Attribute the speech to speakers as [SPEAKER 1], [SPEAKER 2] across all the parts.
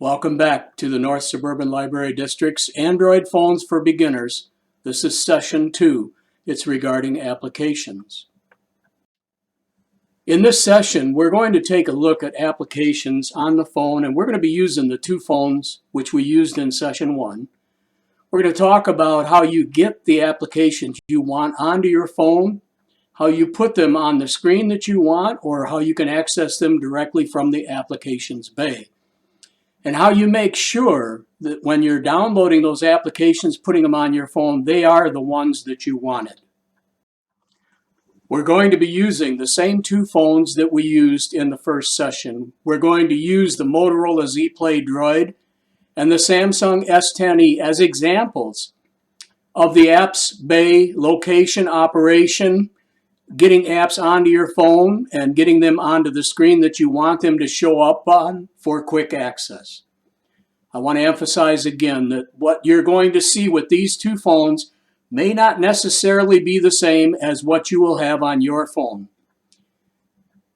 [SPEAKER 1] Welcome back to the North Suburban Library District's Android Phones for Beginners. This is session 2. It's regarding applications. In this session, we're going to take a look at applications on the phone, and we're going to be using the two phones which we used in session 1. We're going to talk about how you get the applications you want onto your phone, how you put them on the screen that you want, or how you can access them directly from the applications bay. And how you make sure that when you're downloading those applications, putting them on your phone, they are the ones that you wanted. We're going to be using the same two phones that we used in the first session. We're going to use the Motorola Z Play Droid and the Samsung S10e as examples of the apps bay location operation, getting apps onto your phone and getting them onto the screen that you want them to show up on for quick access. I want to emphasize again that what you're going to see with these two phones may not necessarily be the same as what you will have on your phone.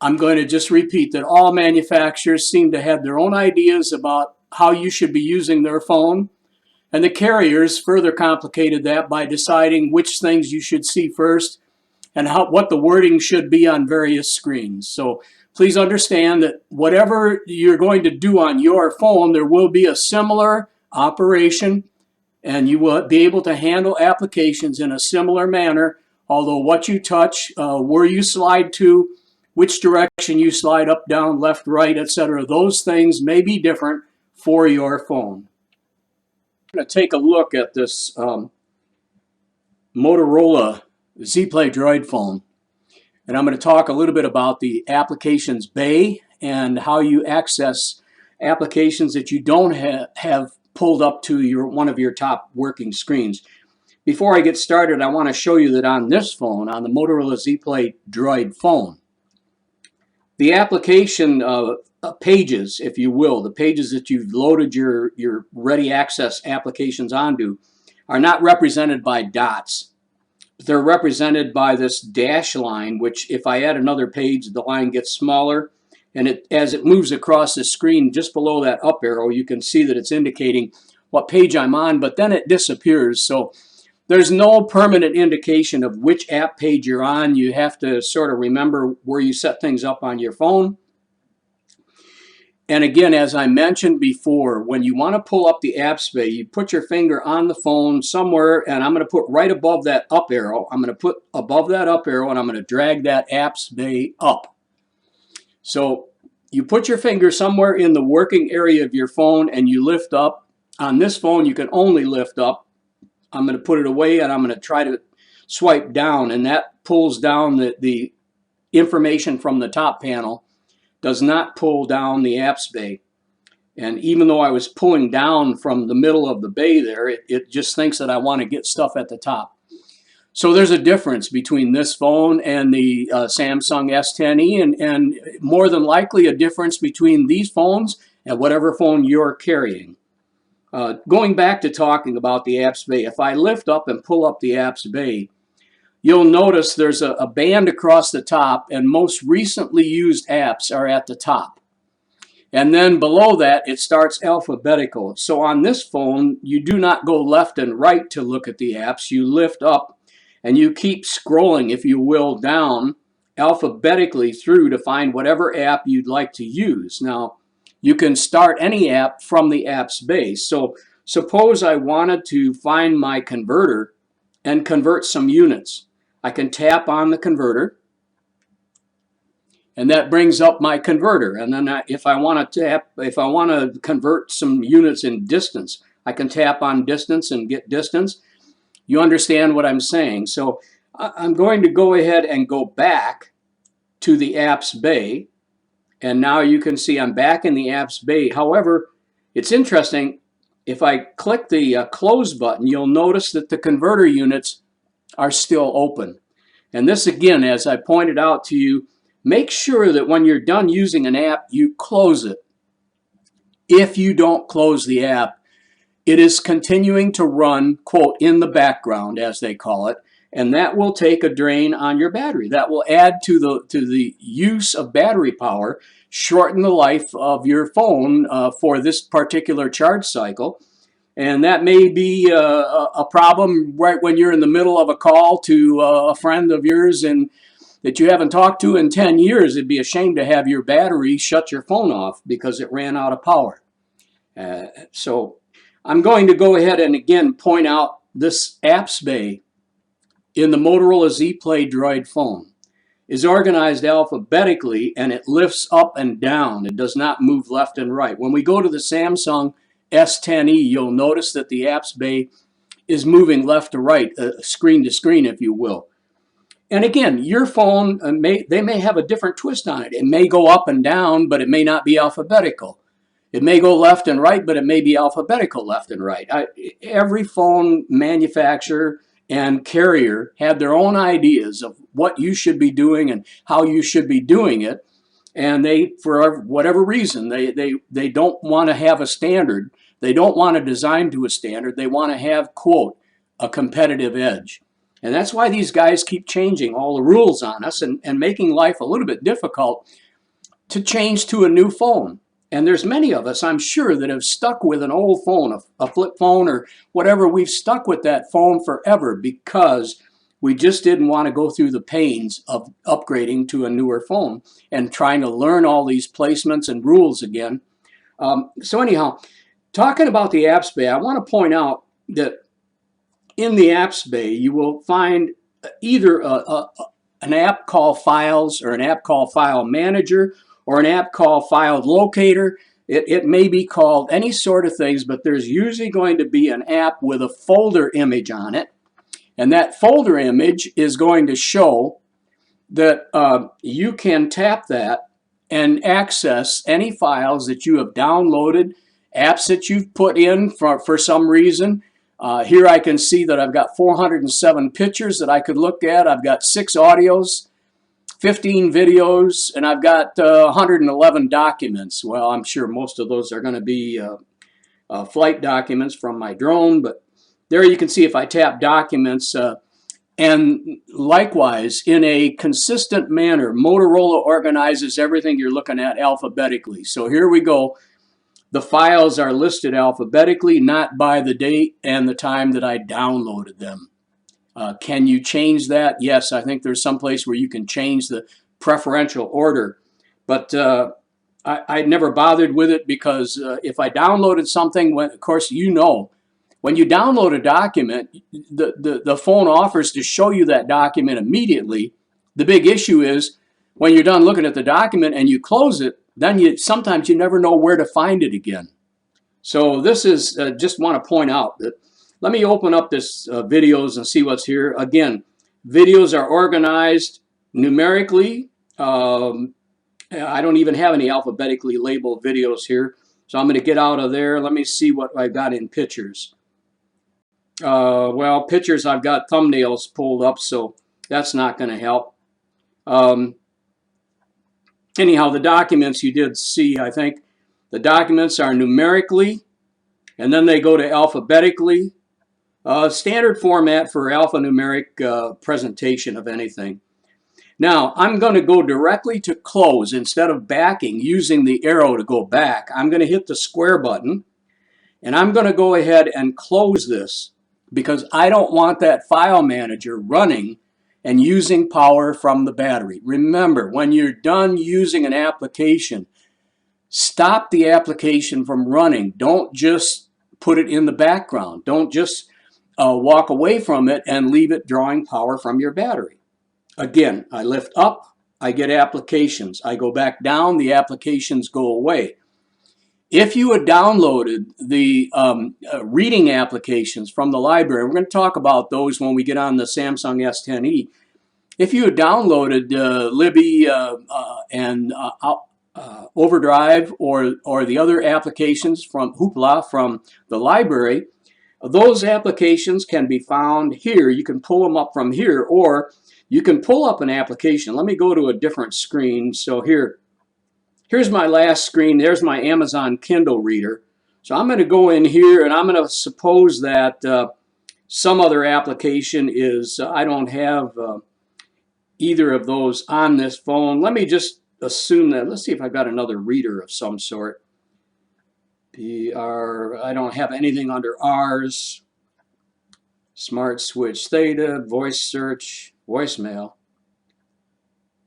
[SPEAKER 1] I'm going to just repeat that all manufacturers seem to have their own ideas about how you should be using their phone, and the carriers further complicated that by deciding which things you should see first and what the wording should be on various screens. So please understand that whatever you're going to do on your phone, there will be a similar operation, and you will be able to handle applications in a similar manner, although what you touch, where you slide to, which direction you slide up, down, left, right, etc., those things may be different for your phone. I'm going to take a look at this Motorola Z Play Droid phone, and I'm going to talk a little bit about the applications bay and how you access applications that you don't have pulled up to one of your top working screens. Before I get started, I want to show you that on this phone, on the Motorola Z Play Droid phone, the application pages, if you will, the pages that you've loaded your ready access applications onto, are not represented by dots. They're represented by this dash line, which if I add another page, the line gets smaller, and as it moves across the screen just below that up arrow, you can see that it's indicating what page I'm on, but then it disappears. So there's no permanent indication of which app page you're on. You have to sort of remember where you set things up on your phone. And again, as I mentioned before, when you want to pull up the apps bay, you put your finger on the phone somewhere, and I'm going to put right above that up arrow. I'm going to put above that up arrow, and I'm going to drag that apps bay up. So you put your finger somewhere in the working area of your phone, and you lift up. On this phone, you can only lift up. I'm going to put it away, and I'm going to try to swipe down, and that pulls down the information from the top panel. Does not pull down the apps bay. And even though I was pulling down from the middle of the bay there, it just thinks that I want to get stuff at the top. So there's a difference between this phone and the Samsung S10e, and more than likely a difference between these phones and whatever phone you're carrying. Going back to talking about the apps bay, if I lift up and pull up the apps bay, you'll notice there's a band across the top, and most recently used apps are at the top. And then below that, it starts alphabetical. So on this phone, you do not go left and right to look at the apps. You lift up and you keep scrolling, if you will, down alphabetically through to find whatever app you'd like to use. Now, you can start any app from the apps bay. So suppose I wanted to find my converter and convert some units. I can tap on the converter, and that brings up my converter. And then if I want to convert some units in distance, I can tap on distance and get distance. You understand what I'm saying? So I'm going to go ahead and go back to the apps bay, and now you can see I'm back in the apps bay. However, it's interesting. If I click the close button, you'll notice that the converter units are still open. And this, again, as I pointed out to you, make sure that when you're done using an app, you close it. If you don't close the app, it is continuing to run, quote, in the background, as they call it, and that will take a drain on your battery. That will add to the use of battery power, shorten the life of your phone for this particular charge cycle. And that may be a problem right when you're in the middle of a call to a friend of yours and that you haven't talked to in 10 years. It'd be a shame to have your battery shut your phone off because it ran out of power. So I'm going to go ahead and again point out this apps bay in the Motorola Z Play Droid phone is organized alphabetically, and it lifts up and down. It does not move left and right. When we go to the Samsung S10e, you'll notice that the apps bay is moving left to right, screen to screen, if you will. And again, your phone, they may have a different twist on it. It may go up and down, but it may not be alphabetical. It may go left and right, but it may be alphabetical left and right. Every phone manufacturer and carrier have their own ideas of what you should be doing and how you should be doing it. And they, for whatever reason, they don't want to have a standard. They don't want to design to a standard. They want to have, quote, a competitive edge. And that's why these guys keep changing all the rules on us and making life a little bit difficult to change to a new phone. And there's many of us, I'm sure, that have stuck with an old phone, a flip phone or whatever. We've stuck with that phone forever because we just didn't want to go through the pains of upgrading to a newer phone and trying to learn all these placements and rules again. So anyhow, talking about the apps bay, I want to point out that in the apps bay, you will find either an app called Files or an app called File Manager or an app called File Locator. It may be called any sort of things, but there's usually going to be an app with a folder image on it. And that folder image is going to show that you can tap that and access any files that you have downloaded, apps that you've put in for some reason. Here I can see that I've got 407 pictures that I could look at. I've got 6 audios, 15 videos, and I've got 111 documents. Well, I'm sure most of those are going to be flight documents from my drone, but there you can see if I tap documents, and likewise, in a consistent manner, Motorola organizes everything you're looking at alphabetically. So here we go. The files are listed alphabetically, not by the date and the time that I downloaded them. Can you change that? Yes, I think there's some place where you can change the preferential order, but I never bothered with it because if I downloaded something, of course, you know, when you download a document, the phone offers to show you that document immediately. The big issue is when you're done looking at the document and you close it, then sometimes you never know where to find it again. So this is, just want to point out that, let me open up this videos and see what's here. Again, videos are organized numerically. I don't even have any alphabetically labeled videos here. So I'm going to get out of there. Let me see what I've got in pictures. Well, pictures, I've got thumbnails pulled up, so that's not going to help. Anyhow, the documents you did see, I think the documents are numerically, and then they go to alphabetically. Standard format for alphanumeric presentation of anything. Now, I'm going to go directly to close. Instead of backing, using the arrow to go back, I'm going to hit the square button, and I'm going to go ahead and close this because I don't want that file manager running and using power from the battery. Remember, when you're done using an application, stop the application from running. Don't just put it in the background. Don't just walk away from it and leave it drawing power from your battery. Again, I lift up, I get applications. I go back down, the applications go away. If you had downloaded the reading applications from the library, we're going to talk about those when we get on the Samsung S10e. If you had downloaded Libby and Overdrive or the other applications from Hoopla from the library, those applications can be found here. You can pull them up from here, or you can pull up an application. Let me go to a different screen. So here's my last screen. There's my Amazon Kindle reader. So I'm going to go in here and I'm going to suppose that some other application is, I don't have either of those on this phone. Let me just assume that. Let's see if I've got another reader of some sort. I don't have anything under R's. Smart switch theta, voice search, voicemail.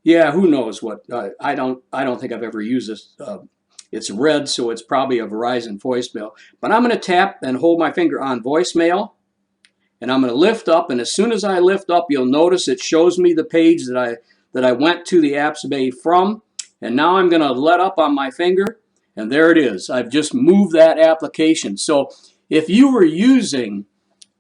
[SPEAKER 1] Yeah, who knows what? I don't think I've ever used this. It's red, so it's probably a Verizon voicemail. But I'm going to tap and hold my finger on voicemail, and I'm going to lift up. And as soon as I lift up, you'll notice it shows me the page that I went to the Apps Bay from. And now I'm going to let up on my finger, and there it is. I've just moved that application. So if you were using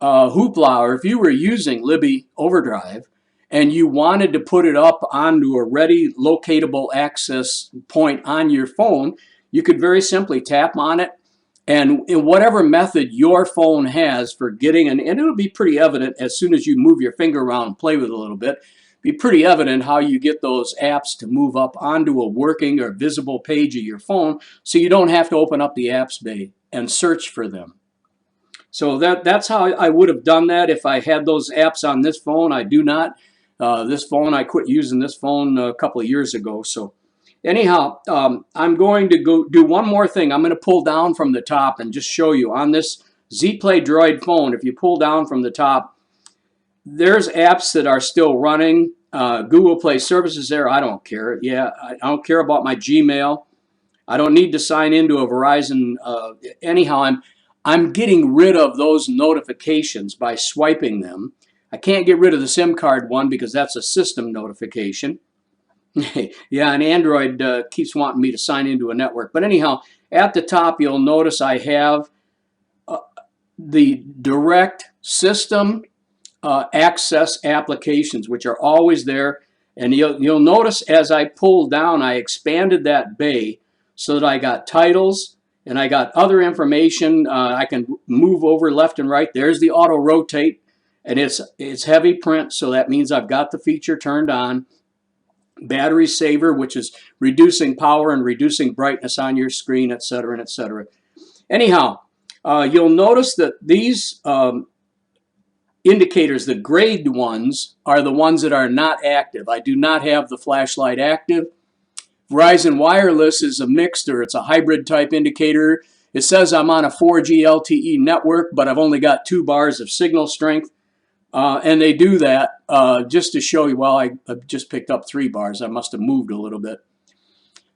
[SPEAKER 1] Hoopla, or if you were using Libby Overdrive, and you wanted to put it up onto a ready locatable access point on your phone, you could very simply tap on it, and in whatever method your phone has for getting and it'll be pretty evident as soon as you move your finger around and play with it a little bit, be pretty evident how you get those apps to move up onto a working or visible page of your phone, so you don't have to open up the Apps Bay and search for them. So that's how I would have done that if I had those apps on this phone. I do not. This phone, I quit using this phone a couple of years ago. So anyhow, I'm going to go do one more thing. I'm going to pull down from the top and just show you on this Z Play Droid phone. If you pull down from the top, there's apps that are still running. Google Play services there. I don't care. Yeah, I don't care about my Gmail. I don't need to sign into a Verizon. Anyhow, I'm getting rid of those notifications by swiping them. I can't get rid of the SIM card one because that's a system notification. Yeah, and Android keeps wanting me to sign into a network. But anyhow, at the top, you'll notice I have the direct system access applications, which are always there. And you'll notice as I pull down, I expanded that bay so that I got titles and I got other information. I can move over left and right. There's the auto rotate, and it's heavy print, so that means I've got the feature turned on. Battery saver, which is reducing power and reducing brightness on your screen, etc., and etc. Anyhow, you'll notice that these indicators, the grayed ones, are the ones that are not active. I do not have the flashlight active. Verizon Wireless is a mixed, or it's a hybrid type indicator. It says I'm on a 4G LTE network, but I've only got 2 bars of signal strength. And they do that just to show you, well, I've just picked up 3 bars. I must have moved a little bit.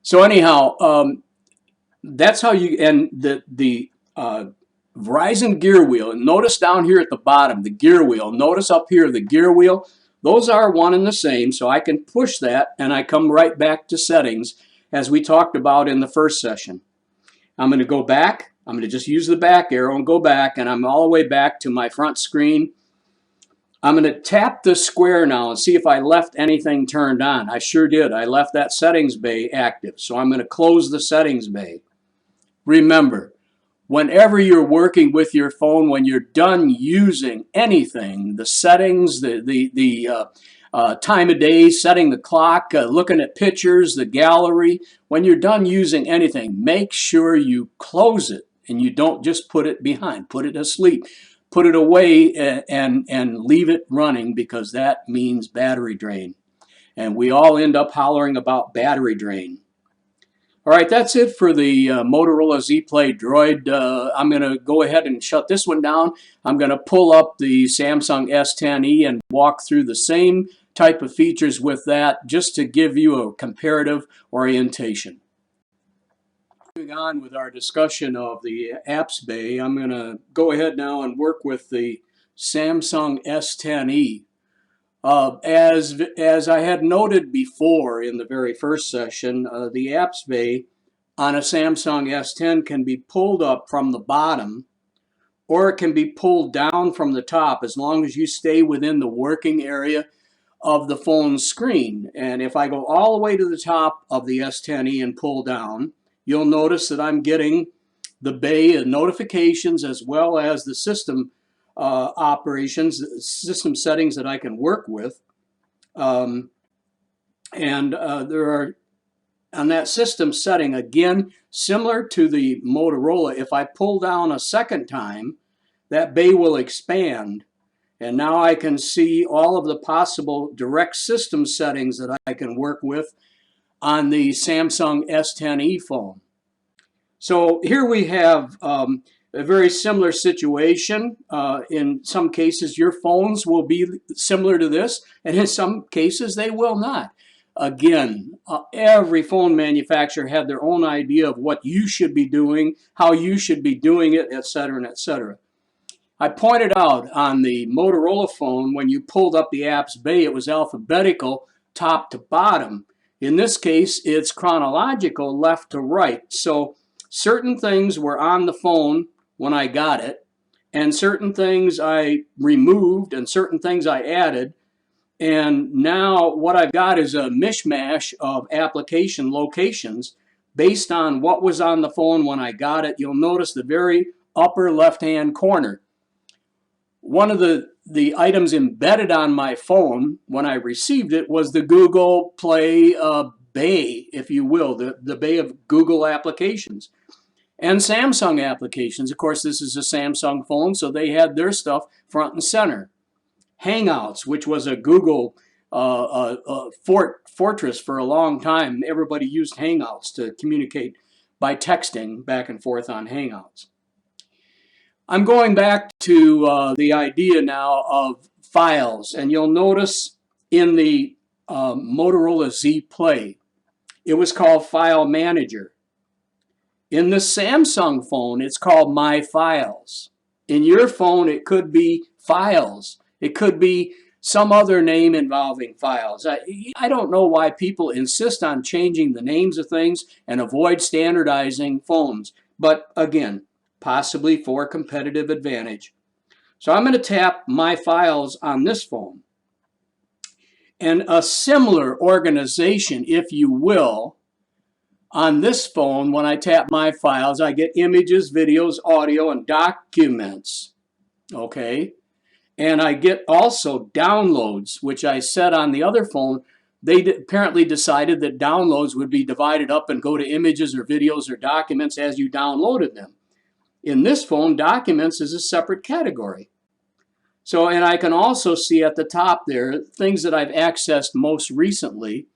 [SPEAKER 1] So anyhow, that's how you, and the Verizon gear wheel, and notice down here at the bottom, the gear wheel. Notice up here, the gear wheel. Those are one and the same, so I can push that and I come right back to settings as we talked about in the first session. I'm going to go back. I'm going to just use the back arrow and go back, and I'm all the way back to my front screen. I'm going to tap the square now and see if I left anything turned on. I sure did. I left that settings bay active, so I'm going to close the settings bay. Remember, whenever you're working with your phone, when you're done using anything, the settings, the time of day, setting the clock, looking at pictures, the gallery, when you're done using anything, make sure you close it and you don't just put it behind, put it asleep. Put it away and leave it running, because that means battery drain. And we all end up hollering about battery drain. All right, that's it for the Motorola Z Play Droid. I'm going to go ahead and shut this one down. I'm going to pull up the Samsung S10e and walk through the same type of features with that, just to give you a comparative orientation. Moving on with our discussion of the Apps Bay, I'm going to go ahead now and work with the Samsung S10e. As I had noted before in the very first session, the Apps Bay on a Samsung S10 can be pulled up from the bottom, or it can be pulled down from the top, as long as you stay within the working area of the phone's screen. And if I go all the way to the top of the S10e and pull down, you'll notice that I'm getting the bay and notifications, as well as the system operations, system settings that I can work with. There are, on that system setting, again, similar to the Motorola, if I pull down a second time, that bay will expand. And now I can see all of the possible direct system settings that I can work with on the Samsung S10e phone. So here we have a very similar situation. In some cases, your phones will be similar to this, and in some cases, they will not. Again, every phone manufacturer had their own idea of what you should be doing, how you should be doing it, etc., and etc. I pointed out on the Motorola phone, when you pulled up the apps bay, it was alphabetical top to bottom. In this case, it's chronological left to right. So certain things were on the phone when I got it, and certain things I removed and certain things I added. And now what I've got is a mishmash of application locations based on what was on the phone when I got it. You'll notice the very upper left-hand corner. One of the items embedded on my phone when I received it was the Google Play bay, if you will, the bay of Google applications. And Samsung applications. Of course, this is a Samsung phone, so they had their stuff front and center. Hangouts, which was a Google fortress for a long time. Everybody used Hangouts to communicate by texting back and forth on Hangouts. I'm going back to the idea now of files, and you'll notice in the Motorola Z Play, it was called File Manager. In the Samsung phone, it's called My Files. In your phone, it could be Files. It could be some other name involving files. I don't know why people insist on changing the names of things and avoid standardizing phones. But again, possibly for competitive advantage. So I'm going to tap My Files on this phone. And a similar organization, if you will, on this phone, when I tap My Files, I get images, videos, audio, and documents. Okay? And I get also downloads, which I said on the other phone, they apparently decided that downloads would be divided up and go to images or videos or documents as you downloaded them. In this phone, documents is a separate category. So, and I can also see at the top there things that I've accessed most recently,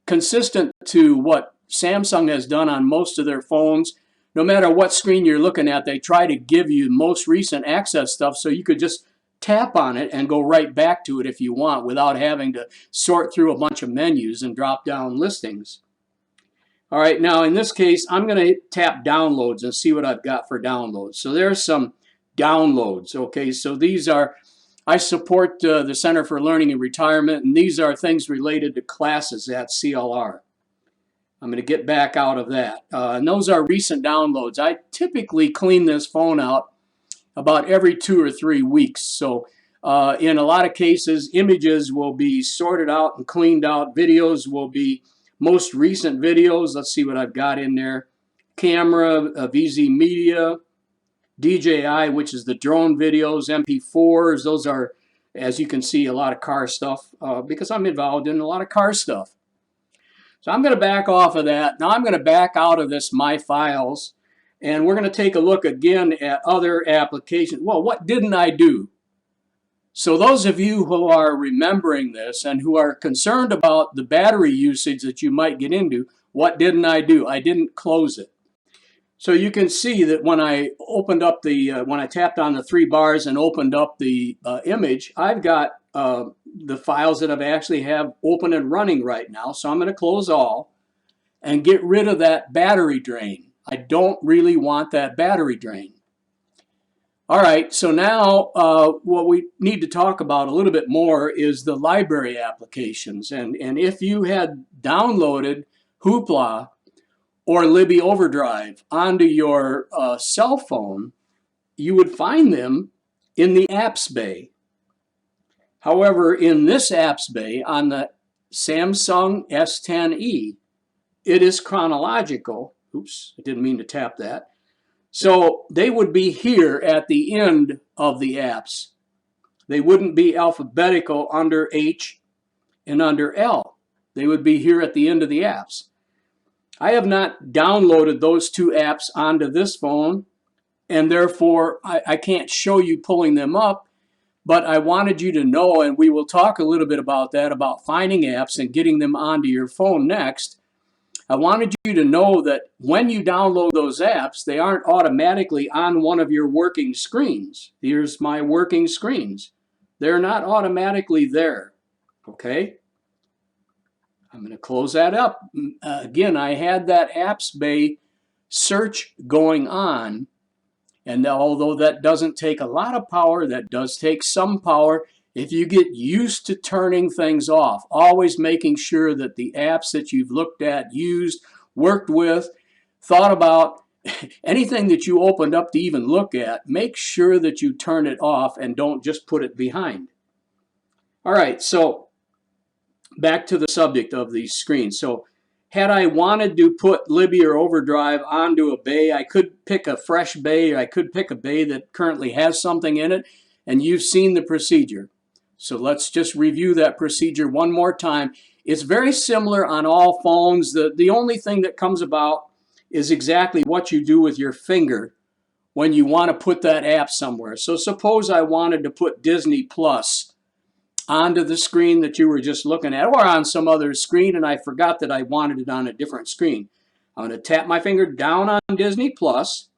[SPEAKER 1] consistent to what Samsung has done on most of their phones. No matter what screen you're looking at, they try to give you most recent access stuff so you could just tap on it and go right back to it if you want without having to sort through a bunch of menus and drop down listings. All right, now in this case, I'm going to tap downloads and see what I've got for downloads. So there's some downloads. Okay, so these are, I support the Center for Learning and Retirement, and these are things related to classes at CLR. I'm going to get back out of that. And those are recent downloads. I typically clean this phone out about every 2 or 3 weeks. So in a lot of cases, images will be sorted out and cleaned out. Videos will be most recent videos. Let's see what I've got in there. Camera, VZ Media, DJI, which is the drone videos, MP4s. Those are, as you can see, a lot of car stuff because I'm involved in a lot of car stuff. So I'm going to back off of that. Now I'm going to back out of this My Files, and we're going to take a look again at other applications. Well, what didn't I do? So those of you who are remembering this and who are concerned about the battery usage that you might get into, what didn't I do? I didn't close it. So you can see that when I opened up the, when I tapped on the 3 bars and opened up the image, I've got the files that I actually have open and running right now. So I'm going to close all and get rid of that battery drain. I don't really want that battery drain. All right, so now what we need to talk about a little bit more is the library applications. And if you had downloaded Hoopla or Libby Overdrive onto your cell phone, you would find them in the apps bay. However, in this apps bay on the Samsung S10e, it is chronological. Oops, I didn't mean to tap that. So they would be here at the end of the apps. They wouldn't be alphabetical under H and under L. They would be here at the end of the apps. I have not downloaded those 2 apps onto this phone, and therefore I can't show you pulling them up. But I wanted you to know, and we will talk a little bit about that, about finding apps and getting them onto your phone next. I wanted you to know that when you download those apps, they aren't automatically on one of your working screens. Here's my working screens. They're not automatically there, okay? I'm going to close that up. Again, I had that Apps Bay search going on, and although that doesn't take a lot of power, that does take some power. If you get used to turning things off, always making sure that the apps that you've looked at, used, worked with, thought about, anything that you opened up to even look at, make sure that you turn it off and don't just put it behind. All right, so back to the subject of these screens. So had I wanted to put Libby or Overdrive onto a bay, I could pick a fresh bay, or I could pick a bay that currently has something in it, and you've seen the procedure. So let's just review that procedure one more time. It's very similar on all phones. The only thing that comes about is exactly what you do with your finger when you want to put that app somewhere. So suppose I wanted to put Disney Plus onto the screen that you were just looking at, or on some other screen, and I forgot that I wanted it on a different screen. I'm going to tap my finger down on Disney Plus,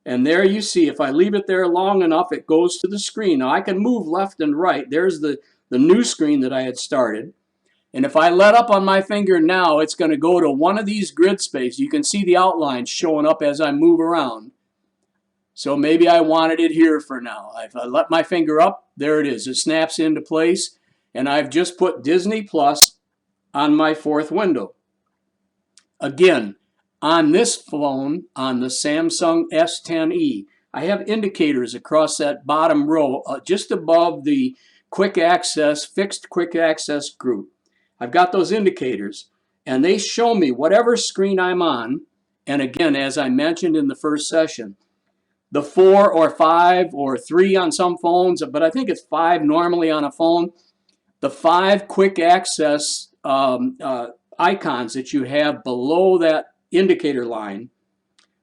[SPEAKER 1] and there you see, if I leave it there long enough, it goes to the screen. Now I can move left and right. There's the new screen that I had started. And if I let up on my finger now, it's going to go to one of these grid spaces. You can see the outlines showing up as I move around. So maybe I wanted it here for now. If I let my finger up, there it is. It snaps into place, and I've just put Disney Plus on my fourth window. Again, on this phone, on the Samsung S10e, I have indicators across that bottom row, just above the quick access, fixed quick access group. I've got those indicators, and they show me whatever screen I'm on. And again, as I mentioned in the first session, the 4 or 5 or 3 on some phones, but I think it's 5 normally on a phone. The 5 quick access icons that you have below that indicator line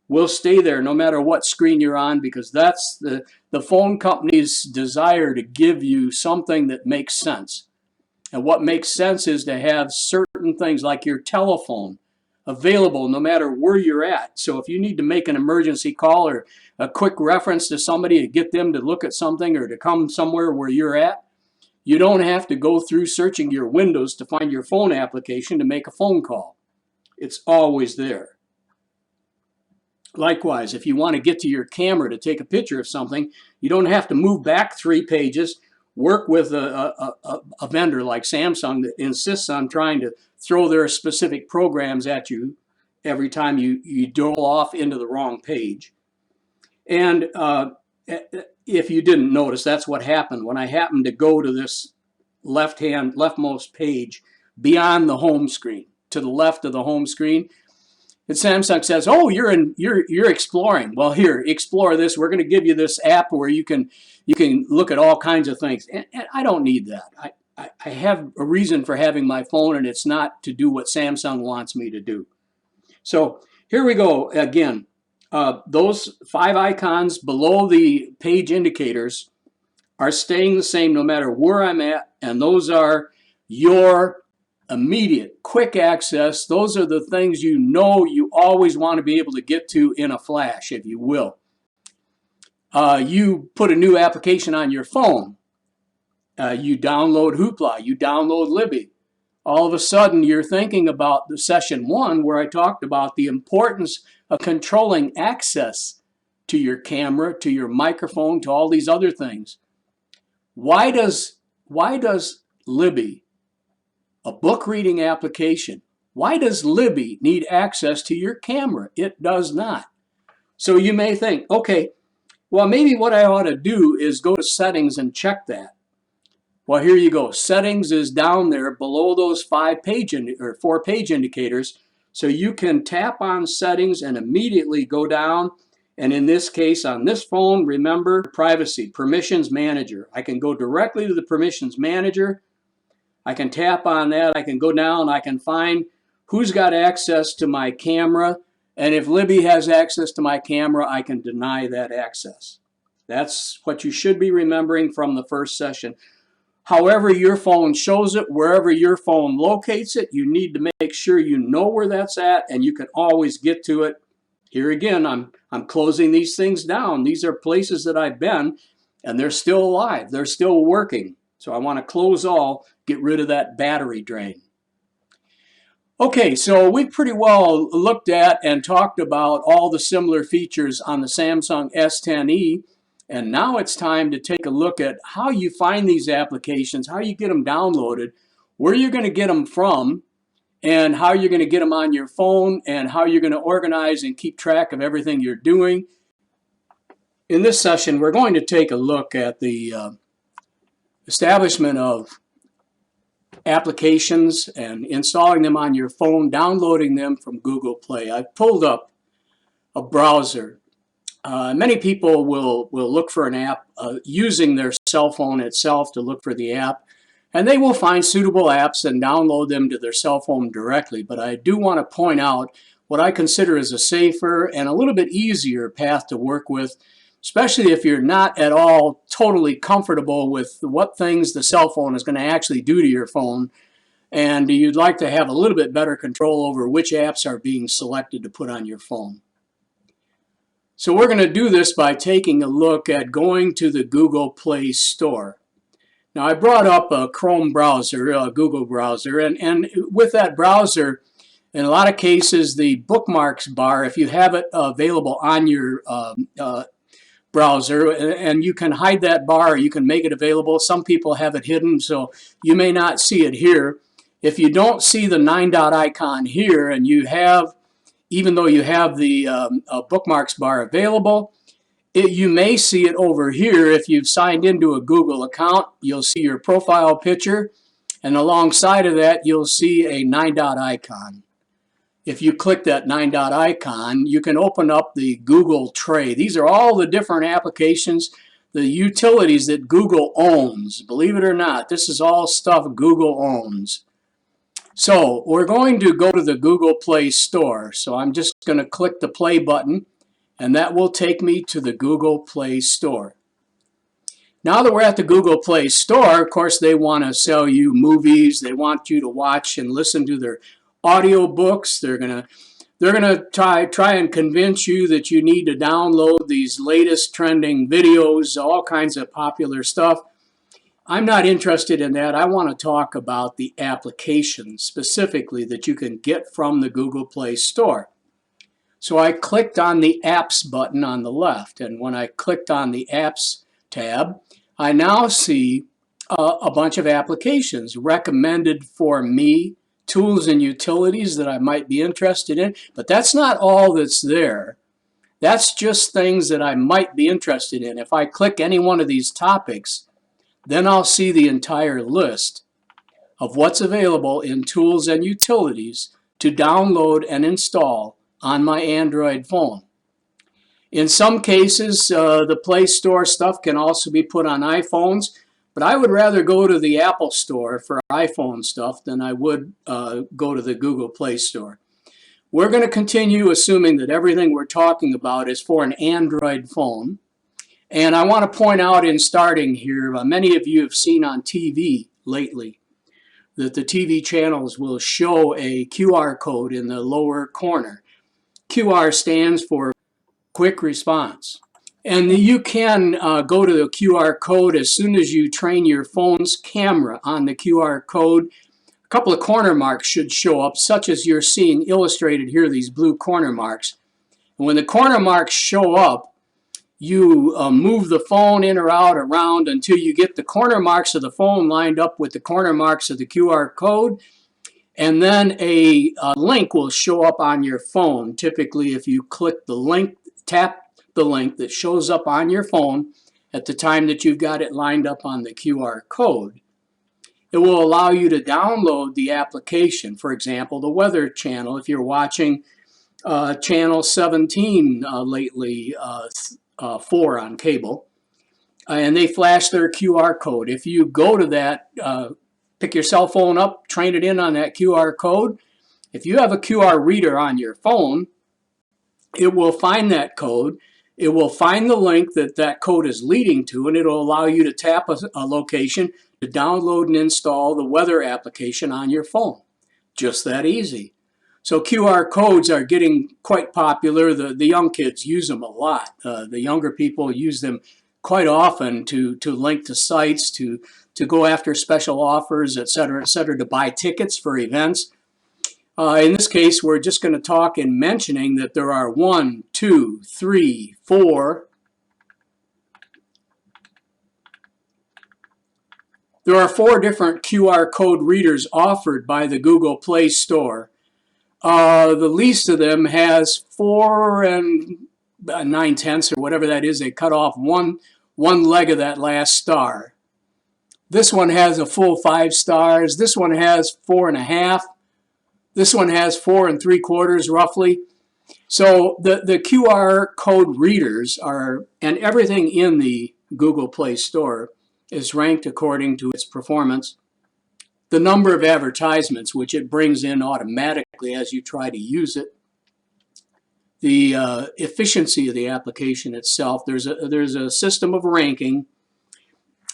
[SPEAKER 1] will stay there no matter what screen you're on, because that's the phone company's desire to give you something that makes sense. And what makes sense is to have certain things like your telephone available no matter where you're at. So if you need to make an emergency call or a quick reference to somebody to get them to look at something or to come somewhere where you're at, you don't have to go through searching your windows to find your phone application to make a phone call. It's always there. Likewise, if you want to get to your camera to take a picture of something, you don't have to move back 3 pages, work with a vendor like Samsung that insists on trying to throw their specific programs at you every time you dole off into the wrong page. And if you didn't notice, that's what happened when I happened to go to this leftmost page beyond the home screen, to the left of the home screen. And Samsung says, "Oh, you're exploring. Well, here, explore this. We're going to give you this app where you can look at all kinds of things." And I don't need that. I have a reason for having my phone, and it's not to do what Samsung wants me to do. So here we go again. Those 5 icons below the page indicators are staying the same no matter where I'm at, and those are your immediate, quick access. Those are the things you know you always want to be able to get to in a flash, if you will. You put a new application on your phone. You download Hoopla. You download Libby. All of a sudden, you're thinking about the session 1 where I talked about the importance of controlling access to your camera, to your microphone, to all these other things. Why does Libby, a book reading application, why does Libby need access to your camera? It does not. So you may think, okay, well, maybe what I ought to do is go to settings and check that. Well, here you go. Settings is down there below those 4 page indicators. So you can tap on settings and immediately go down. And in this case, on this phone, remember privacy, permissions manager. I can go directly to the permissions manager. I can tap on that. I can go down. I can find who's got access to my camera. And if Libby has access to my camera, I can deny that access. That's what you should be remembering from the first session. However your phone shows it, wherever your phone locates it, you need to make sure you know where that's at and you can always get to it. Here again, I'm closing these things down. These are places that I've been and they're still alive. They're still working. So I want to close all, get rid of that battery drain. Okay, so we've pretty well looked at and talked about all the similar features on the Samsung S10e, and now it's time to take a look at how you find these applications, how you get them downloaded, where you're going to get them from, and how you're going to get them on your phone, and how you're going to organize and keep track of everything you're doing. In this session, we're going to take a look at the establishment of applications and installing them on your phone, downloading them from Google Play. I've pulled up a browser. Many people will look for an app using their cell phone itself to look for the app, and they will find suitable apps and download them to their cell phone directly. But I do want to point out what I consider as a safer and a little bit easier path to work with, especially if you're not at all totally comfortable with what things the cell phone is going to actually do to your phone, and you'd like to have a little bit better control over which apps are being selected to put on your phone. So we're going to do this by taking a look at going to the Google Play Store. Now I brought up a Chrome browser, a Google browser, and with that browser, in a lot of cases, the bookmarks bar, if you have it available on your browser, and you can hide that bar, or you can make it available. Some people have it hidden, so you may not see it here. If you don't see the 9-dot icon here, and you have, even though you have the bookmarks bar available, you may see it over here. If you've signed into a Google account, you'll see your profile picture, and alongside of that, you'll see a 9-dot icon. If you click that 9-dot icon, you can open up the Google tray. These are all the different applications, the utilities that Google owns. Believe it or not, this is all stuff Google owns. So we're going to go to the Google Play Store. So I'm just going to click the play button, and that will take me to the Google Play Store. Now that we're at the Google Play Store, of course, they want to sell you movies. They want you to watch and listen to their audiobooks. They're gonna try and convince you that you need to download these latest trending videos, all kinds of popular stuff. I'm not interested in that. I want to talk about the applications specifically that you can get from the Google Play Store. So I clicked on the Apps button on the left, and when I clicked on the Apps tab, I now see a bunch of applications recommended for me, tools and utilities that I might be interested in, but that's not all that's there. That's just things that I might be interested in. If I click any one of these topics, then I'll see the entire list of what's available in tools and utilities to download and install on my Android phone. In some cases, the Play Store stuff can also be put on iPhones, but I would rather go to the Apple Store for iPhone stuff than I would go to the Google Play Store. We're going to continue assuming that everything we're talking about is for an Android phone. And I want to point out in starting here, many of you have seen on TV lately that the TV channels will show a QR code in the lower corner. QR stands for Quick Response. And you can go to the QR code as soon as you train your phone's camera on the QR code. A couple of corner marks should show up, such as you're seeing illustrated here, these blue corner marks. And when the corner marks show up, you move the phone in or out around until you get the corner marks of the phone lined up with the corner marks of the QR code. And then a link will show up on your phone. Typically, if you click the link, tap the link that shows up on your phone at the time that you've got it lined up on the QR code, it will allow you to download the application. For example, the Weather Channel, if you're watching Channel 17 lately, 4 on cable, and they flash their QR code. If you go to that, pick your cell phone up, train it in on that QR code. If you have a QR reader on your phone, it will find that code It will find the link that that code is leading to, and it'll allow you to tap a location to download and install the weather application on your phone. Just that easy. So QR codes are getting quite popular. The young kids use them a lot. The younger people use them quite often to link to sites, to go after special offers, et cetera, to buy tickets for events. In this case, we're just going to talk in mentioning that there are 1, 2, 3, 4. There are 4 different QR code readers offered by the Google Play Store. The least of them has 4 9/10 or whatever that is. They cut off one leg of that last star. This one has a full 5 stars. This one has 4.5. This one has 4 3/4 roughly. So the QR code readers are, and everything in the Google Play Store is ranked according to its performance. The number of advertisements, which it brings in automatically as you try to use it. The efficiency of the application itself. There's a system of ranking,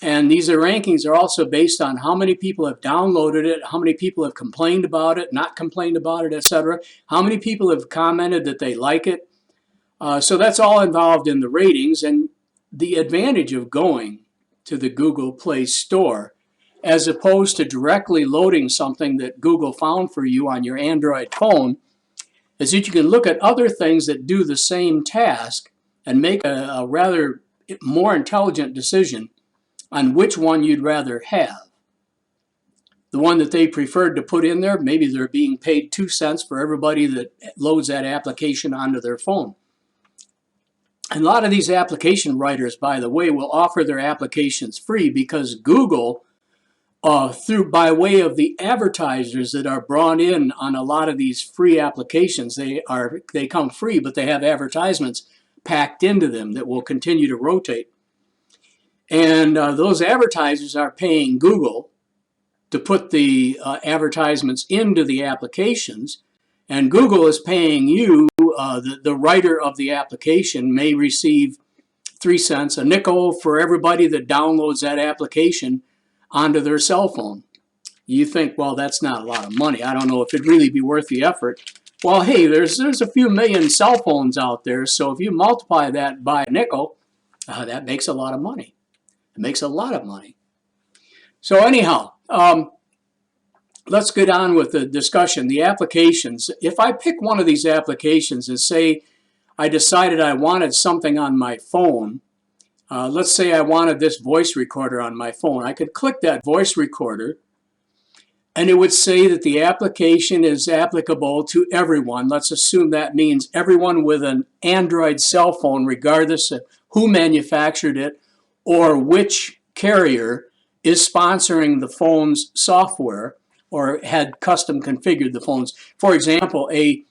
[SPEAKER 1] and these rankings are also based on how many people have downloaded it, how many people have complained about it, not complained about it, etc. How many people have commented that they like it. So that's all involved in the ratings, and the advantage of going to the Google Play Store as opposed to directly loading something that Google found for you on your Android phone is that you can look at other things that do the same task and make a rather more intelligent decision on which one you'd rather have. The one that they preferred to put in there, maybe they're being paid 2 cents for everybody that loads that application onto their phone. And a lot of these application writers, by the way, will offer their applications free because Google, by way of the advertisers that are brought in on a lot of these free applications, they come free, but they have advertisements packed into them that will continue to rotate. And those advertisers are paying Google to put the advertisements into the applications, and Google is paying you, the writer of the application may receive 3 cents, a nickel for everybody that downloads that application onto their cell phone. You think, well, that's not a lot of money. I don't know if it'd really be worth the effort. Well, hey, there's a few million cell phones out there, so if you multiply that by a nickel, that makes a lot of money. It makes a lot of money. So anyhow, let's get on with the discussion. The applications. If I pick one of these applications and say I decided I wanted something on my phone, let's say I wanted this voice recorder on my phone. I could click that voice recorder and it would say that the application is applicable to everyone. Let's assume that means everyone with an Android cell phone, regardless of who manufactured it or which carrier is sponsoring the phone's software or had custom configured the phones. For example, a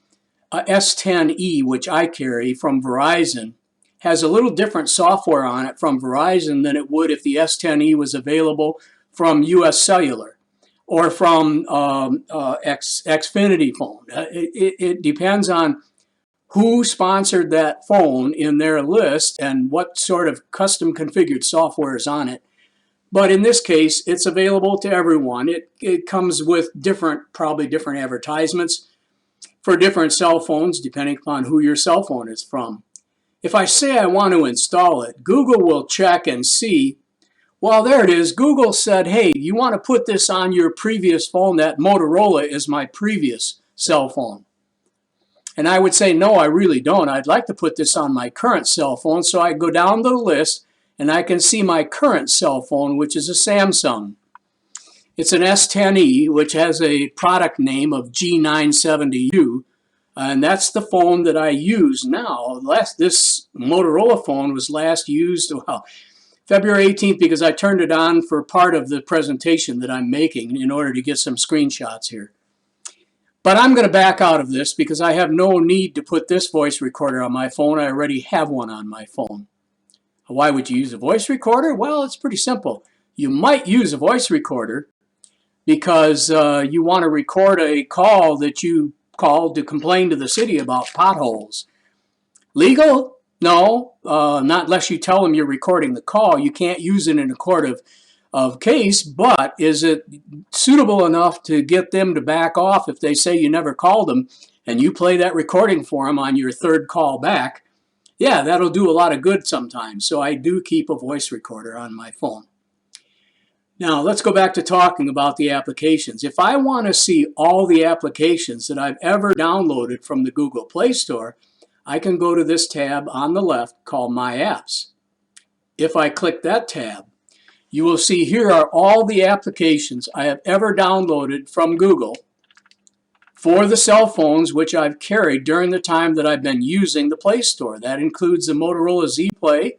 [SPEAKER 1] S10e, which I carry from Verizon, has a little different software on it from Verizon than it would if the S10e was available from US Cellular or from Xfinity phone. It depends on who sponsored that phone in their list and what sort of custom configured software is on it. But in this case, it's available to everyone. It comes with probably different advertisements for different cell phones, depending upon who your cell phone is from. If I say I want to install it, Google will check and see, well, there it is. Google said, hey, you want to put this on your previous phone? That Motorola is my previous cell phone. And I would say, no, I really don't. I'd like to put this on my current cell phone. So I go down the list and I can see my current cell phone, which is a Samsung. It's an S10e, which has a product name of G970U. And that's the phone that I use now. This Motorola phone was last used, well, February 18th, because I turned it on for part of the presentation that I'm making in order to get some screenshots here. But I'm going to back out of this because I have no need to put this voice recorder on my phone. I already have one on my phone. Why would you use a voice recorder? Well, it's pretty simple. You might use a voice recorder because you want to record a call that you called to complain to the city about potholes. Legal? No, not unless you tell them you're recording the call. You can't use it in a court of case, but is it suitable enough to get them to back off if they say you never called them and you play that recording for them on your third call back? Yeah, that'll do a lot of good sometimes. So I do keep a voice recorder on my phone. Now let's go back to talking about the applications. If I want to see all the applications that I've ever downloaded from the Google Play Store, I can go to this tab on the left called My Apps. If I click that tab, you will see here are all the applications I have ever downloaded from Google for the cell phones which I've carried during the time that I've been using the Play Store. That includes the Motorola Z Play.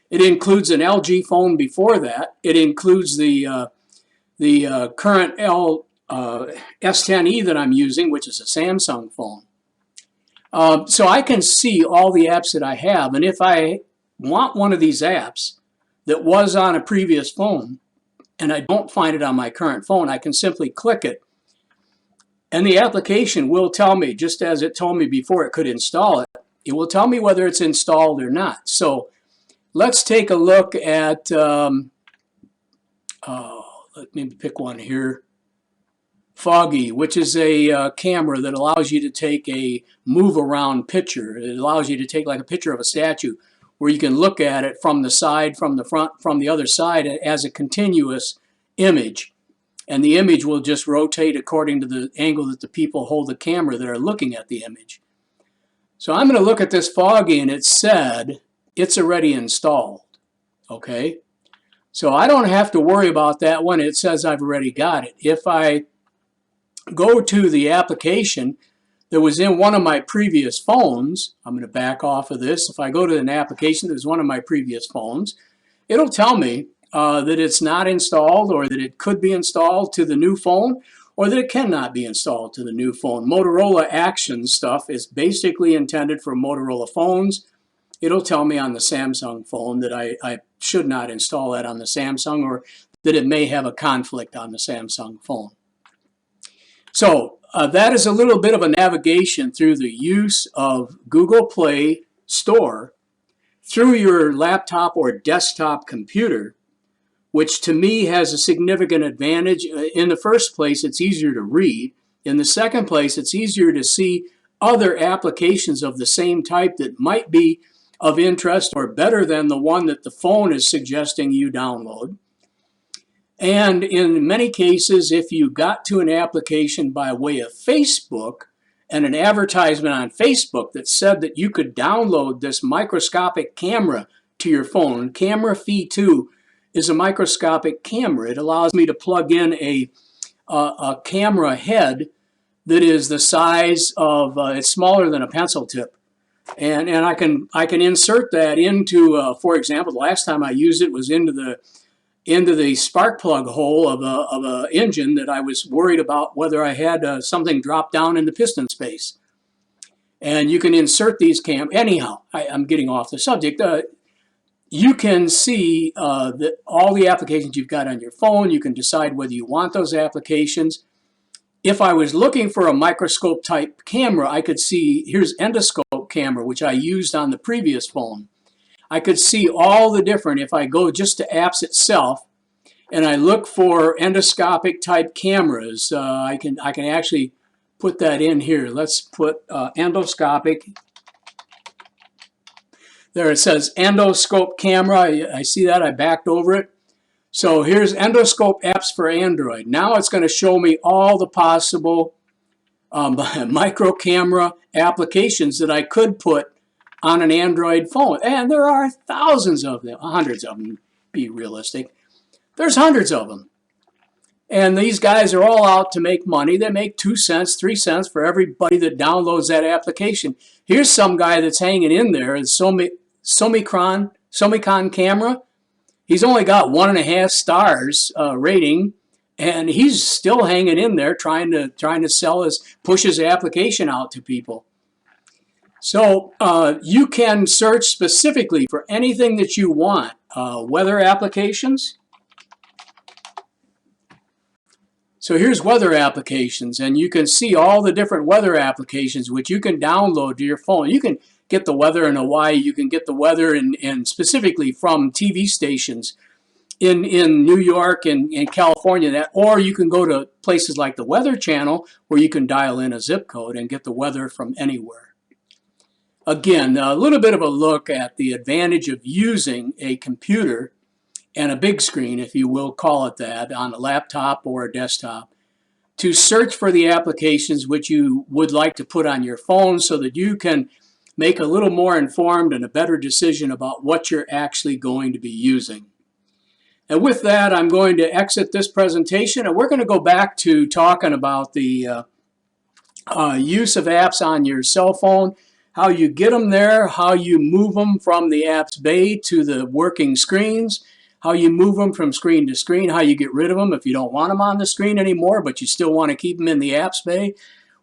[SPEAKER 1] It includes an LG phone before that. It includes the current S10e that I'm using, which is a Samsung phone. So I can see all the apps that I have, and if I want one of these apps that was on a previous phone and I don't find it on my current phone, I can simply click it, and the application will tell me, just as it told me before it could install it, it will tell me whether it's installed or not. So let's take a look at, let me pick one here. Foggy, which is a camera that allows you to take a move around picture. It allows you to take like a picture of a statue where you can look at it from the side, from the front, from the other side as a continuous image. And the image will just rotate according to the angle that the people hold the camera that are looking at the image. So I'm going to look at this Foggy, and it said it's already installed. Okay, so I don't have to worry about that one. It says I've already got it. If I go to the application that was in one of my previous phones, I'm going to back off of this. If I go to an application that was one of my previous phones, it'll tell me that it's not installed, or that it could be installed to the new phone, or that it cannot be installed to the new phone. Motorola Action stuff is basically intended for Motorola phones. It'll tell me on the Samsung phone that I should not install that on the Samsung, or that it may have a conflict on the Samsung phone. So that is a little bit of a navigation through the use of Google Play Store through your laptop or desktop computer, which to me has a significant advantage. In the first place, it's easier to read. In the second place, it's easier to see other applications of the same type that might be of interest or better than the one that the phone is suggesting you download. And in many cases, if you got to an application by way of Facebook and an advertisement on Facebook that said that you could download this microscopic camera to your phone, Camera Phi 2 is a microscopic camera. It allows me to plug in a camera head that is the size of, it's smaller than a pencil tip. And I can insert that into, for example, the last time I used it was into the spark plug hole of a engine that I was worried about whether I had something drop down in the piston space. And you can insert these anyhow, I'm getting off the subject. You can see all the applications you've got on your phone. You can decide whether you want those applications. If I was looking for a microscope type camera, I could see, here's endoscope camera, which I used on the previous phone. I could see all the different, if I go just to apps itself and I look for endoscopic type cameras, I can actually put that in here. Let's put endoscopic. There it says endoscope camera. I see that. I backed over it. So here's endoscope apps for Android. Now it's going to show me all the possible micro camera applications that I could put on an Android phone. And there are thousands of them, hundreds of them, be realistic. There's hundreds of them. And these guys are all out to make money. They make 2 cents, 3 cents for everybody that downloads that application. Here's some guy that's hanging in there, a Somicon camera. He's only got 1.5 stars rating, and he's still hanging in there trying to sell push his application out to people. So you can search specifically for anything that you want. Weather applications. So here's weather applications, and you can see all the different weather applications which you can download to your phone. You can get the weather in Hawaii. You can get the weather and specifically from TV stations in New York and in California, or you can go to places like the Weather Channel where you can dial in a zip code and get the weather from anywhere. Again, a little bit of a look at the advantage of using a computer and a big screen, if you will call it that, on a laptop or a desktop, to search for the applications which you would like to put on your phone so that you can make a little more informed and a better decision about what you're actually going to be using. And with that, I'm going to exit this presentation, and we're going to go back to talking about the use of apps on your cell phone, how you get them there, how you move them from the apps bay to the working screens, how you move them from screen to screen, how you get rid of them if you don't want them on the screen anymore, but you still want to keep them in the apps bay.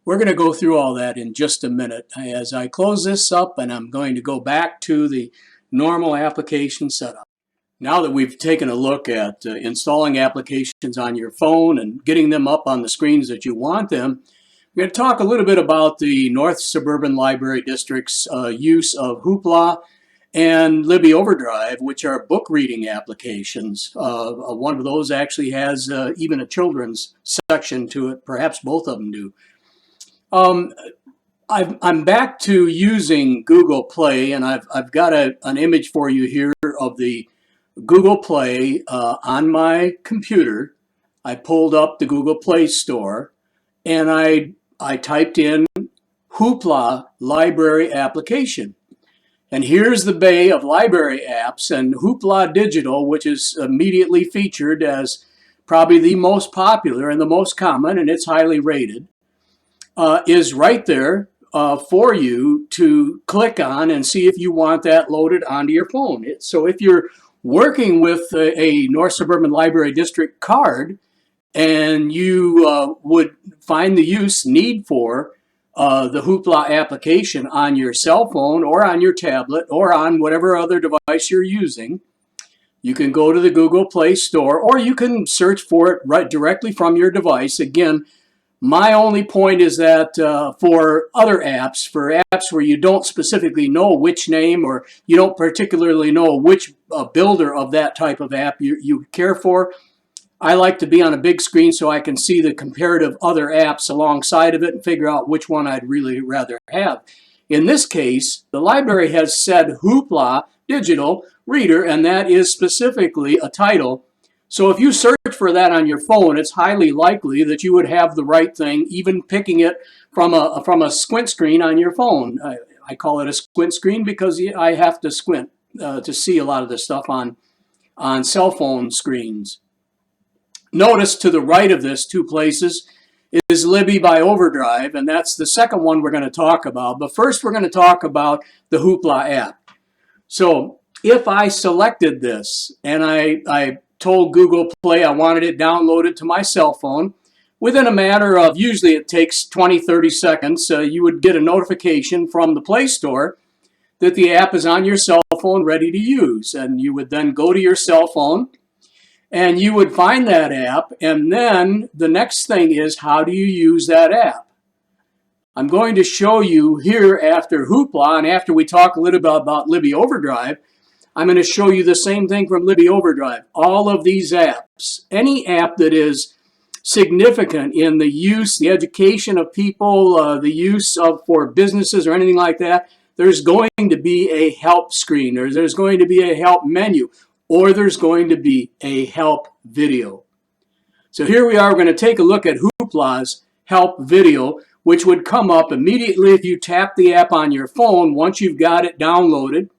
[SPEAKER 1] We're going to go through all that in just a minute as I close this up, and I'm going to go back to the normal application setup. Now that we've taken a look at installing applications on your phone and getting them up on the screens that you want them, we're going to talk a little bit about the North Suburban Library District's use of Hoopla and Libby Overdrive, which are book reading applications. One of those actually has even a children's section to it. Perhaps both of them do. I'm back to using Google Play, and I've got an image for you here of the Google Play on my computer. I pulled up the Google Play Store, and I typed in Hoopla library application. And here's the bay of library apps, and Hoopla Digital, which is immediately featured as probably the most popular and the most common, and it's highly rated, is right there for you to click on and see if you want that loaded onto your phone. So if you're working with a North Suburban Library District card and you would find the need for the Hoopla application on your cell phone or on your tablet or on whatever other device you're using, you can go to the Google Play Store, or you can search for it right directly from your device. Again, my only point is that for other apps, for apps where you don't specifically know which name or you don't particularly know which builder of that type of app you care for, I like to be on a big screen so I can see the comparative other apps alongside of it and figure out which one I'd really rather have. In this case, the library has said Hoopla Digital Reader, and that is specifically a title. So if you search for that on your phone, it's highly likely that you would have the right thing, even picking it from a squint screen on your phone. I call it a squint screen because I have to squint to see a lot of the stuff on cell phone screens. Notice to the right of this, two places, is Libby by Overdrive, and that's the second one we're going to talk about. But first we're going to talk about the Hoopla app. So if I selected this and I told Google Play I wanted it downloaded to my cell phone, within a matter of, usually it takes 20-30 seconds, you would get a notification from the Play Store that the app is on your cell phone ready to use. And you would then go to your cell phone and you would find that app, and then the next thing is, how do you use that app? I'm going to show you here after Hoopla, and after we talk a little bit about Libby Overdrive, I'm going to show you the same thing from Libby Overdrive. All of these apps, any app that is significant in the use, the education of people, the use of for businesses or anything like that, there's going to be a help screen, there's going to be a help menu, or there's going to be a help video. So here we are, we're going to take a look at Hoopla's help video, which would come up immediately if you tap the app on your phone. Once you've got it downloaded,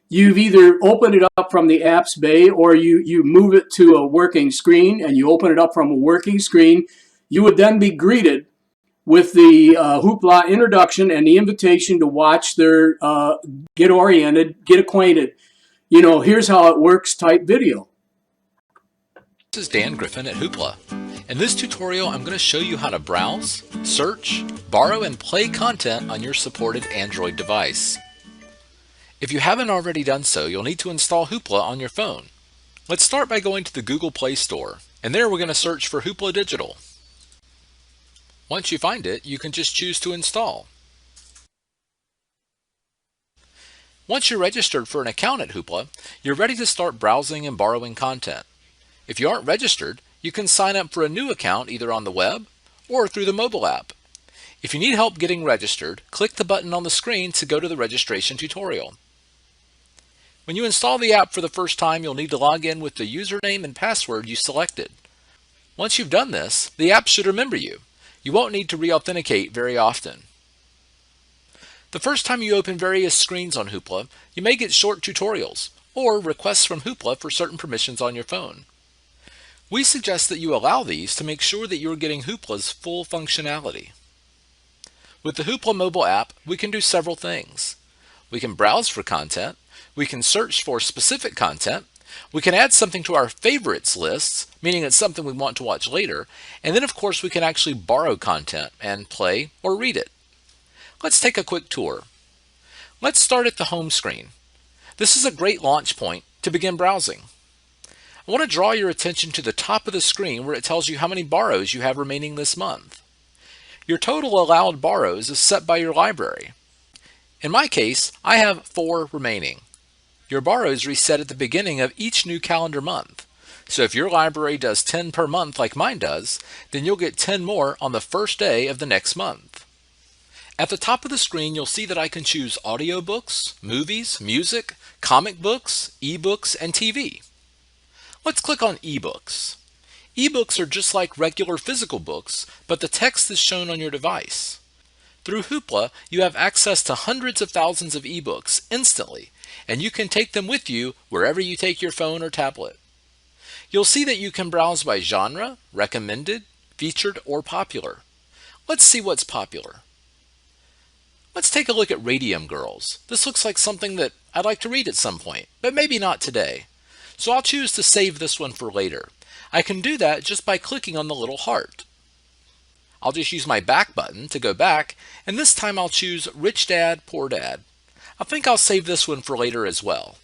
[SPEAKER 1] you've either opened it up from the apps bay or you move it to a working screen and you open it up from a working screen. You would then be greeted with the Hoopla introduction and the invitation to watch their get oriented, get acquainted, here's how it works type video.
[SPEAKER 2] This is Dan Griffin at Hoopla. In this tutorial, I'm going to show you how to browse, search, borrow, and play content on your supported Android device. If you haven't already done so, you'll need to install Hoopla on your phone. Let's start by going to the Google Play Store, and there we're going to search for Hoopla Digital. Once you find it, you can just choose to install. Once you're registered for an account at Hoopla, you're ready to start browsing and borrowing content. If you aren't registered, you can sign up for a new account either on the web or through the mobile app. If you need help getting registered, click the button on the screen to go to the registration tutorial. When you install the app for the first time, you'll need to log in with the username and password you selected. Once you've done this, the app should remember you. You won't need to re-authenticate very often. The first time you open various screens on Hoopla, you may get short tutorials or requests from Hoopla for certain permissions on your phone. We suggest that you allow these to make sure that you're getting Hoopla's full functionality. With the Hoopla mobile app, we can do several things. We can browse for content, we can search for specific content, we can add something to our favorites lists, meaning it's something we want to watch later, and then of course we can actually borrow content and play or read it. Let's take a quick tour. Let's start at the home screen. This is a great launch point to begin browsing. I want to draw your attention to the top of the screen where it tells you how many borrows you have remaining this month. Your total allowed borrows is set by your library. In my case, I have 4 remaining. Your borrows reset at the beginning of each new calendar month. So if your library does 10 per month like mine does, then you'll get 10 more on the first day of the next month. At the top of the screen, you'll see that I can choose audiobooks, movies, music, comic books, ebooks, and TV. Let's click on ebooks. Ebooks are just like regular physical books, but the text is shown on your device. Through Hoopla, you have access to hundreds of thousands of ebooks instantly, and you can take them with you wherever you take your phone or tablet. You'll see that you can browse by genre, recommended, featured, or popular. Let's see what's popular. Let's take a look at Radium Girls. This looks like something that I'd like to read at some point, but maybe not today. So I'll choose to save this one for later. I can do that just by clicking on the little heart. I'll just use my back button to go back, and this time I'll choose Rich Dad, Poor Dad. I think I'll save this one for later as well.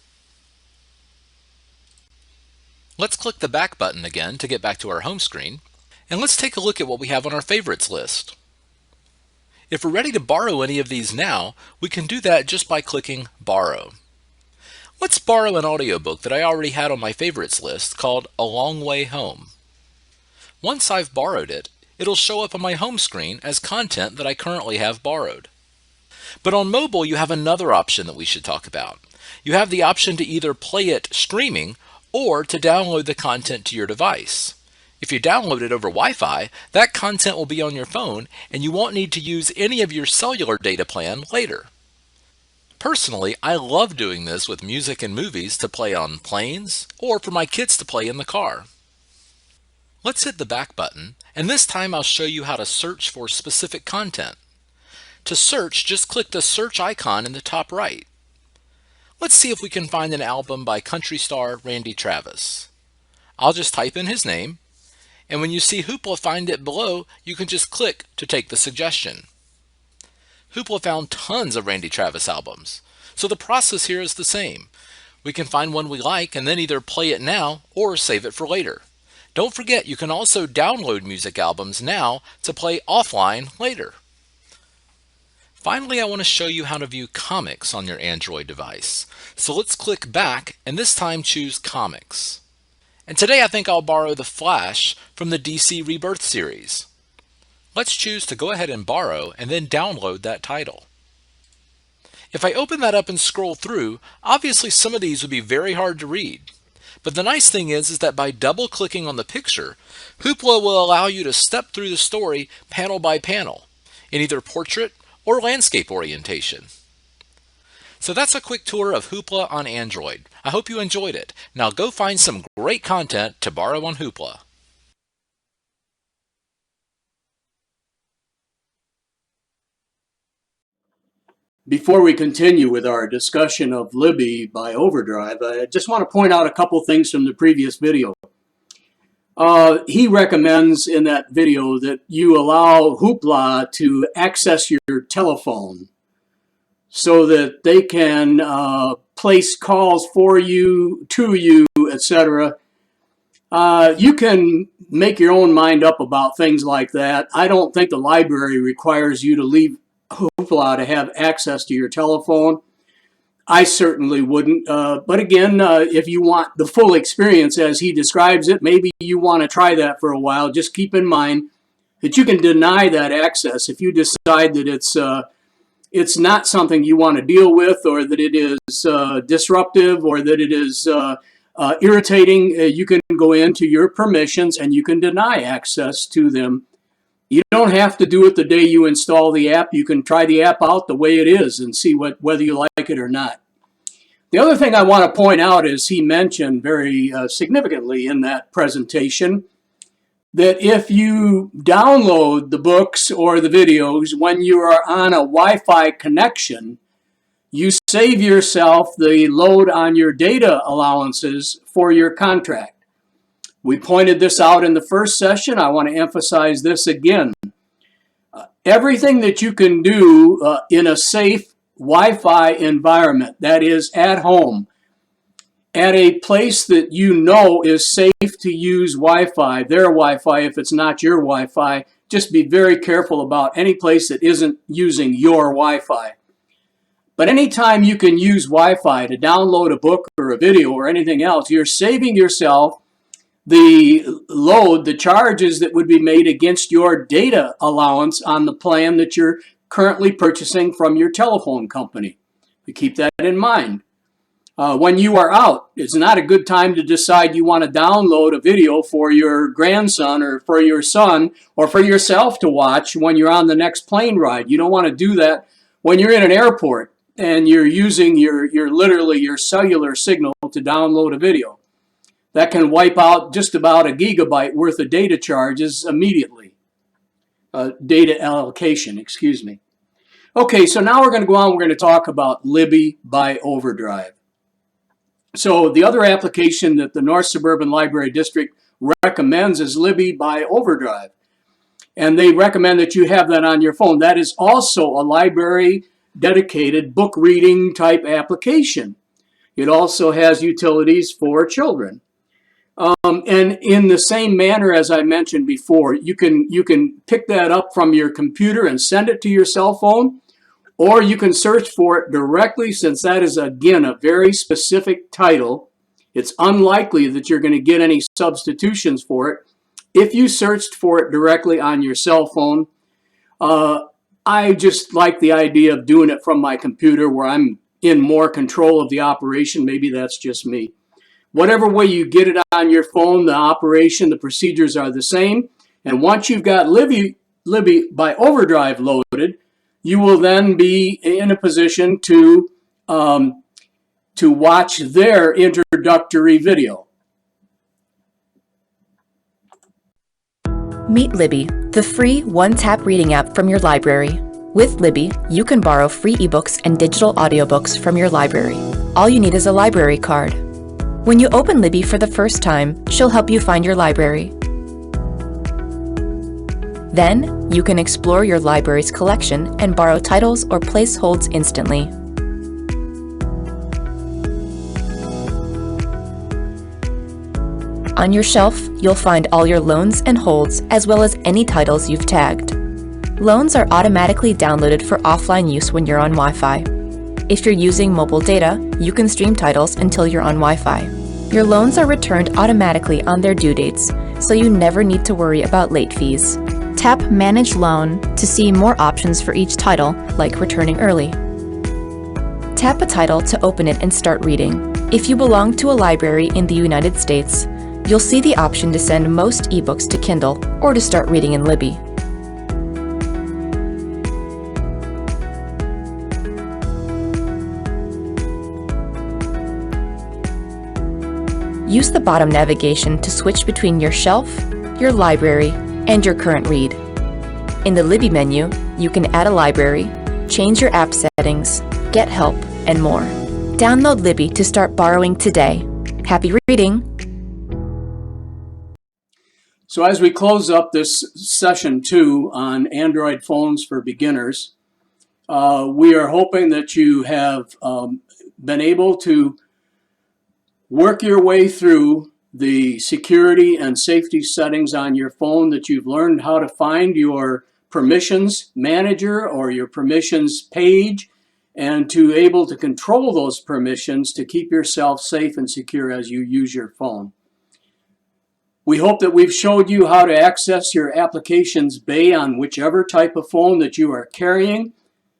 [SPEAKER 2] Let's click the back button again to get back to our home screen, and let's take a look at what we have on our favorites list. If we're ready to borrow any of these now, we can do that just by clicking Borrow. Let's borrow an audiobook that I already had on my favorites list called A Long Way Home. Once I've borrowed it, it'll show up on my home screen as content that I currently have borrowed. But on mobile, you have another option that we should talk about. You have the option to either play it streaming or to download the content to your device. If you download it over Wi-Fi, that content will be on your phone and you won't need to use any of your cellular data plan later. Personally, I love doing this with music and movies to play on planes or for my kids to play in the car. Let's hit the back button, and this time I'll show you how to search for specific content. To search, just click the search icon in the top right. Let's see if we can find an album by country star Randy Travis. I'll just type in his name, and when you see Hoopla find it below, you can just click to take the suggestion. Hoopla found tons of Randy Travis albums, so the process here is the same. We can find one we like and then either play it now or save it for later. Don't forget, you can also download music albums now to play offline later. Finally, I want to show you how to view comics on your Android device. So let's click back and this time choose Comics. And today I think I'll borrow The Flash from the DC Rebirth series. Let's choose to go ahead and borrow and then download that title. If I open that up and scroll through, obviously some of these would be very hard to read. But the nice thing is that by double-clicking on the picture, Hoopla will allow you to step through the story panel by panel in either portrait or landscape orientation. So that's a quick tour of Hoopla on Android. I hope you enjoyed it. Now go find some great content to borrow on Hoopla.
[SPEAKER 1] Before we continue with our discussion of Libby by Overdrive, I just want to point out a couple things from the previous video. He recommends in that video that you allow Hoopla to access your telephone so that they can place calls for you, to you, etc. You can make your own mind up about things like that. I don't think the library requires you to leave Hoopla to have access to your telephone. I certainly wouldn't. But again, if you want the full experience as he describes it, maybe you want to try that for a while. Just keep in mind that you can deny that access if you decide that it's not something you want to deal with, or that it is disruptive, or that it is irritating. You can go into your permissions and you can deny access to them. You don't have to do it the day you install the app. You can try the app out the way it is and see whether you like it or not. The other thing I want to point out is he mentioned very significantly in that presentation that if you download the books or the videos when you are on a Wi-Fi connection, you save yourself the load on your data allowances for your contract. We pointed this out in the first session. I want to emphasize this again. Everything that you can do in a safe Wi-Fi environment, that is at home, at a place that you know is safe to use Wi-Fi, their Wi-Fi if it's not your Wi-Fi, just be very careful about any place that isn't using your Wi-Fi. But anytime you can use Wi-Fi to download a book or a video or anything else, you're saving yourself the load, the charges that would be made against your data allowance on the plan that you're currently purchasing from your telephone company. You keep that in mind. When you are out, it's not a good time to decide you want to download a video for your grandson or for your son or for yourself to watch when you're on the next plane ride. You don't want to do that when you're in an airport and you're using literally your cellular signal to download a video. That can wipe out just about a gigabyte worth of data charges immediately. Data allocation, excuse me. Okay, so now we're going to go on. We're going to talk about Libby by Overdrive. So the other application that the North Suburban Library District recommends is Libby by Overdrive. And they recommend that you have that on your phone. That is also a library dedicated book reading type application. It also has utilities for children. And in the same manner as I mentioned before, you can pick that up from your computer and send it to your cell phone, or you can search for it directly, since that is, again, a very specific title. It's unlikely that you're going to get any substitutions for it if you searched for it directly on your cell phone. I just like the idea of doing it from my computer where I'm in more control of the operation. Maybe that's just me. Whatever way you get it on your phone, the operation, the procedures are the same. And once you've got Libby by Overdrive loaded, you will then be in a position to watch their introductory video.
[SPEAKER 3] Meet Libby, the free one-tap reading app from your library. With Libby, you can borrow free ebooks and digital audiobooks from your library. All you need is a library card. When you open Libby for the first time, she'll help you find your library. Then, you can explore your library's collection and borrow titles or place holds instantly. On your shelf, you'll find all your loans and holds, as well as any titles you've tagged. Loans are automatically downloaded for offline use when you're on Wi-Fi. If you're using mobile data, you can stream titles until you're on Wi-Fi. Your loans are returned automatically on their due dates, so you never need to worry about late fees. Tap Manage Loan to see more options for each title, like returning early. Tap a title to open it and start reading. If you belong to a library in the United States, you'll see the option to send most ebooks to Kindle or to start reading in Libby. Use the bottom navigation to switch between your shelf, your library, and your current read. In the Libby menu, you can add a library, change your app settings, get help, and more. Download Libby to start borrowing today. Happy reading!
[SPEAKER 1] So as we close up this session 2 on Android phones for beginners, we are hoping that you have been able to work your way through the security and safety settings on your phone, that you've learned how to find your permissions manager or your permissions page and to able to control those permissions to keep yourself safe and secure as you use your phone. We hope that we've showed you how to access your applications bay on whichever type of phone that you are carrying.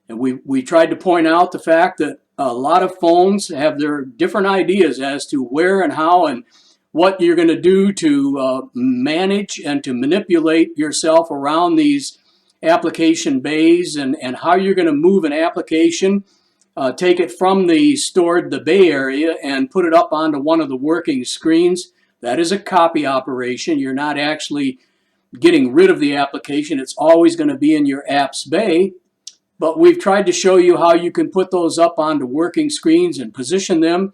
[SPEAKER 1] And we tried to point out the fact that a lot of phones have their different ideas as to where and how and what you're going to do to manage and to manipulate yourself around these application bays, and how you're going to move an application, take it from the bay area and put it up onto one of the working screens. That is a copy operation. You're not actually getting rid of the application. It's always going to be in your apps bay. But we've tried to show you how you can put those up onto working screens and position them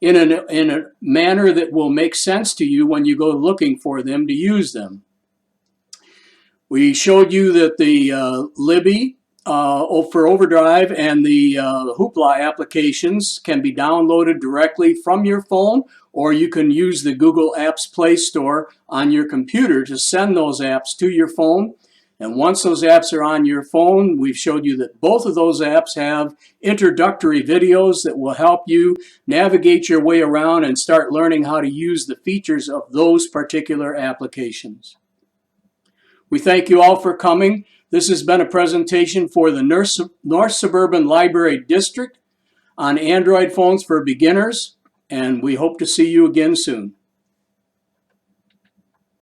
[SPEAKER 1] in a manner that will make sense to you when you go looking for them to use them. We showed you that the Libby for Overdrive and the Hoopla applications can be downloaded directly from your phone, or you can use the Google Apps Play Store on your computer to send those apps to your phone. And once those apps are on your phone, we've showed you that both of those apps have introductory videos that will help you navigate your way around and start learning how to use the features of those particular applications. We thank you all for coming. This has been a presentation for the North Suburban Library District on Android phones for beginners, and we hope to see you again soon.